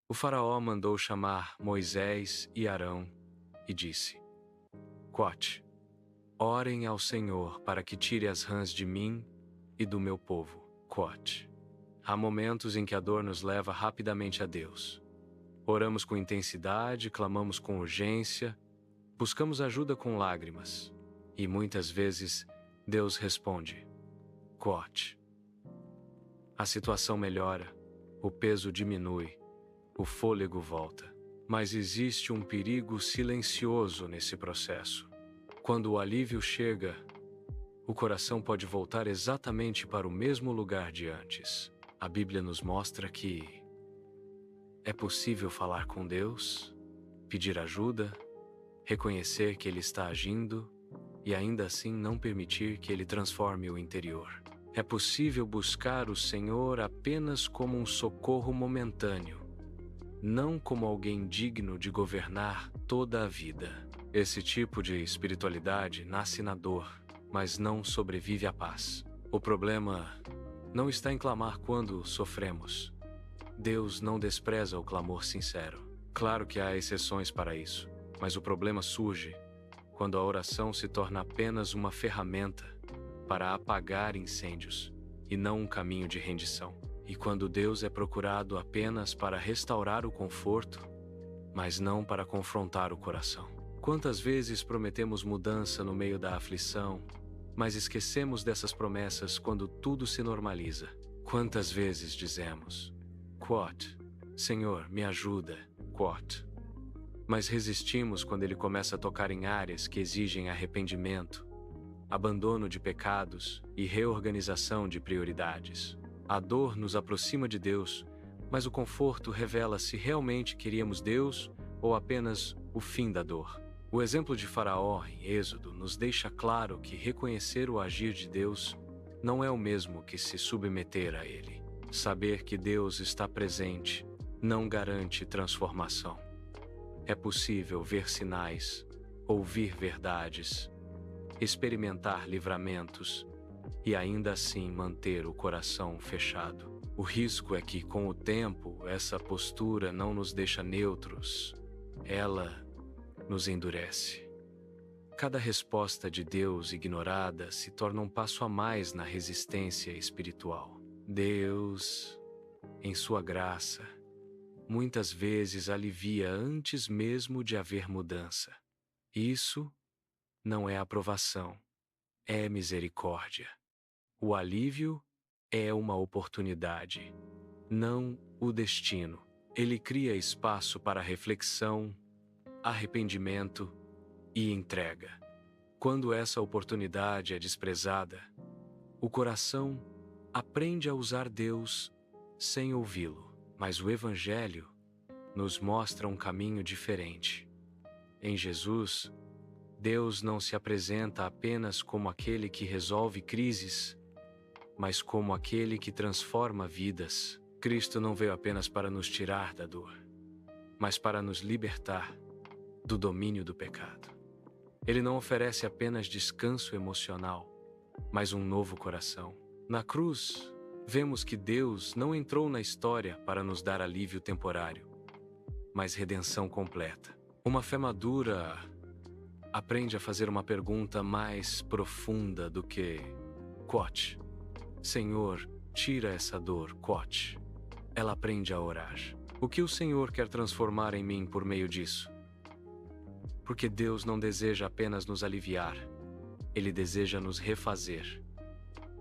O faraó mandou chamar Moisés e Arão e disse: Quote, orem ao Senhor para que tire as rãs de mim e do meu povo. Quote. Há momentos em que a dor nos leva rapidamente a Deus. Oramos com intensidade, clamamos com urgência, buscamos ajuda com lágrimas. E muitas vezes Deus responde. Quote. A situação melhora, o peso diminui, o fôlego volta. Mas existe um perigo silencioso nesse processo. Quando o alívio chega, o coração pode voltar exatamente para o mesmo lugar de antes. A Bíblia nos mostra que é possível falar com Deus, pedir ajuda, reconhecer que Ele está agindo e ainda assim não permitir que Ele transforme o interior. É possível buscar o Senhor apenas como um socorro momentâneo, não como alguém digno de governar toda a vida. Esse tipo de espiritualidade nasce na dor, mas não sobrevive à paz. O problema não está em clamar quando sofremos. Deus não despreza o clamor sincero. Claro que há exceções para isso, mas o problema surge quando a oração se torna apenas uma ferramenta para apagar incêndios e não um caminho de rendição. E quando Deus é procurado apenas para restaurar o conforto, mas não para confrontar o coração. Quantas vezes prometemos mudança no meio da aflição, mas esquecemos dessas promessas quando tudo se normaliza? Quantas vezes dizemos, quote, Senhor, me ajuda, quote. Mas resistimos quando Ele começa a tocar em áreas que exigem arrependimento, abandono de pecados e reorganização de prioridades. A dor nos aproxima de Deus, mas o conforto revela se realmente queríamos Deus ou apenas o fim da dor. O exemplo de Faraó em Êxodo nos deixa claro que reconhecer o agir de Deus não é o mesmo que se submeter a Ele. Saber que Deus está presente não garante transformação. É possível ver sinais, ouvir verdades, experimentar livramentos e ainda assim manter o coração fechado. O risco é que, com o tempo, essa postura não nos deixa neutros. Ela nos endurece. Cada resposta de Deus ignorada se torna um passo a mais na resistência espiritual. Deus, em sua graça, muitas vezes alivia antes mesmo de haver mudança. Isso não é aprovação, é misericórdia. O alívio é uma oportunidade, não o destino. Ele cria espaço para reflexão, arrependimento e entrega. Quando essa oportunidade é desprezada, o coração aprende a usar Deus sem ouvi-lo. Mas o Evangelho nos mostra um caminho diferente. Em Jesus, Deus não se apresenta apenas como aquele que resolve crises, mas como aquele que transforma vidas. Cristo não veio apenas para nos tirar da dor, mas para nos libertar do domínio do pecado. Ele não oferece apenas descanso emocional, mas um novo coração. Na cruz, vemos que Deus não entrou na história para nos dar alívio temporário, mas redenção completa. Uma fé madura aprende a fazer uma pergunta mais profunda do que quote, Senhor, tira essa dor, quote. Ela aprende a orar. O que o Senhor quer transformar em mim por meio disso? Porque Deus não deseja apenas nos aliviar, Ele deseja nos refazer.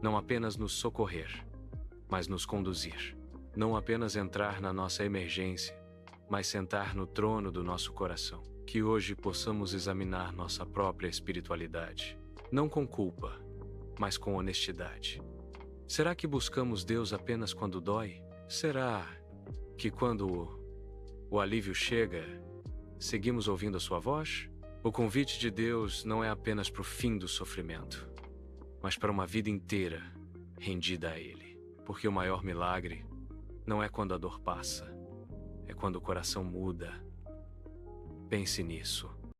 Não apenas nos socorrer, mas nos conduzir. Não apenas entrar na nossa emergência, mas sentar no trono do nosso coração. Que hoje possamos examinar nossa própria espiritualidade, não com culpa, mas com honestidade. Será que buscamos Deus apenas quando dói? Será que quando o alívio chega, seguimos ouvindo a sua voz? O convite de Deus não é apenas para o fim do sofrimento, mas para uma vida inteira rendida a Ele. Porque o maior milagre não é quando a dor passa, é quando o coração muda. Pense nisso.